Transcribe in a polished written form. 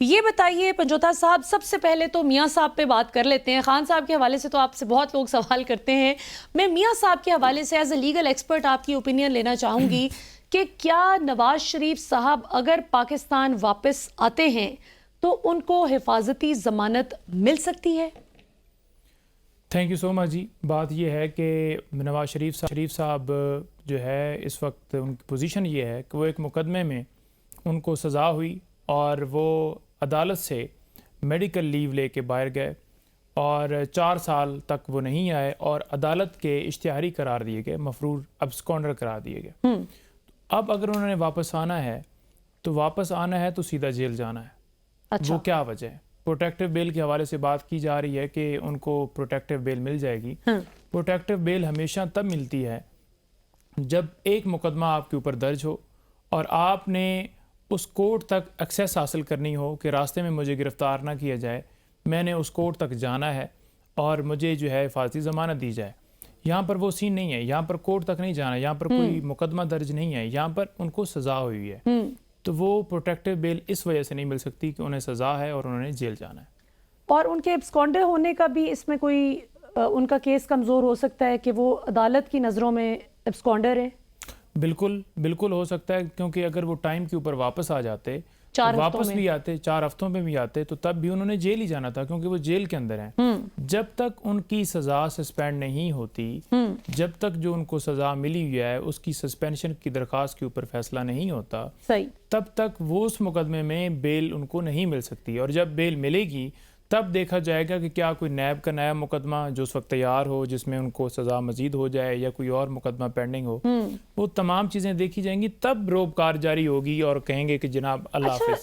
یہ بتائیے پنجوتا صاحب، سب سے پہلے تو میاں صاحب پہ بات کر لیتے ہیں. خان صاحب کے حوالے سے تو آپ سے بہت لوگ سوال کرتے ہیں. میں میاں صاحب کے حوالے سے ایز اے لیگل ایکسپرٹ آپ کی اوپینین لینا چاہوں گی کہ کیا نواز شریف صاحب اگر پاکستان واپس آتے ہیں تو ان کو حفاظتی ضمانت مل سکتی ہے؟ تھینک یو سو مچ جی. بات یہ ہے کہ نواز شریف صاحب جو ہے اس وقت ان کی پوزیشن یہ ہے کہ وہ ایک مقدمے میں ان کو سزا ہوئی اور وہ عدالت سے میڈیکل لیو لے کے باہر گئے اور 4 سال تک وہ نہیں آئے اور عدالت کے اشتہاری قرار دیے گئے، مفرور ابسکونڈر قرار دیے گئے. اب اگر انہوں نے واپس آنا ہے تو سیدھا جیل جانا ہے. اچھا. وہ کیا وجہ ہے؟ پروٹیکٹیو بیل کے حوالے سے بات کی جا رہی ہے کہ ان کو پروٹیکٹیو بیل مل جائے گی. پروٹیکٹیو بیل ہمیشہ تب ملتی ہے جب ایک مقدمہ آپ کے اوپر درج ہو اور آپ نے اس کورٹ تک ایکسیس حاصل کرنی ہو کہ راستے میں مجھے گرفتار نہ کیا جائے، میں نے اس کورٹ تک جانا ہے اور مجھے جو ہے حفاظتی ضمانت دی جائے. یہاں پر وہ سین نہیں ہے، یہاں پر کورٹ تک نہیں جانا، یہاں پر کوئی مقدمہ درج نہیں ہے، یہاں پر ان کو سزا ہوئی ہے. تو وہ پروٹیکٹیو بیل اس وجہ سے نہیں مل سکتی کہ انہیں سزا ہے اور انہوں نے جیل جانا ہے. اور ان کے ابسکونڈر ہونے کا بھی اس میں کوئی ان کا کیس کمزور ہو سکتا ہے کہ وہ عدالت کی نظروں میں ابسکونڈر ہے؟ بالکل ہو سکتا ہے، کیونکہ اگر وہ ٹائم کے اوپر واپس آ جاتے، 4 ہفتوں واپس میں بھی آتے 4 ہفتوں میں بھی آتے تو تب بھی انہوں نے جیل ہی جانا تھا، کیونکہ وہ جیل کے اندر ہیں. جب تک ان کی سزا سسپینڈ نہیں ہوتی، جب تک جو ان کو سزا ملی ہوئی ہے اس کی سسپینشن کی درخواست کے اوپر فیصلہ نہیں ہوتا، تب تک وہ اس مقدمے میں بیل ان کو نہیں مل سکتی. اور جب بیل ملے گی تب دیکھا جائے گا کہ کیا کوئی نیب کا نیا مقدمہ جو اس وقت تیار ہو جس میں ان کو سزا مزید ہو جائے یا کوئی اور مقدمہ پینڈنگ ہو. وہ تمام چیزیں دیکھی جائیں گی، تب روبکار جاری ہوگی اور کہیں گے کہ جناب اللہ حافظ.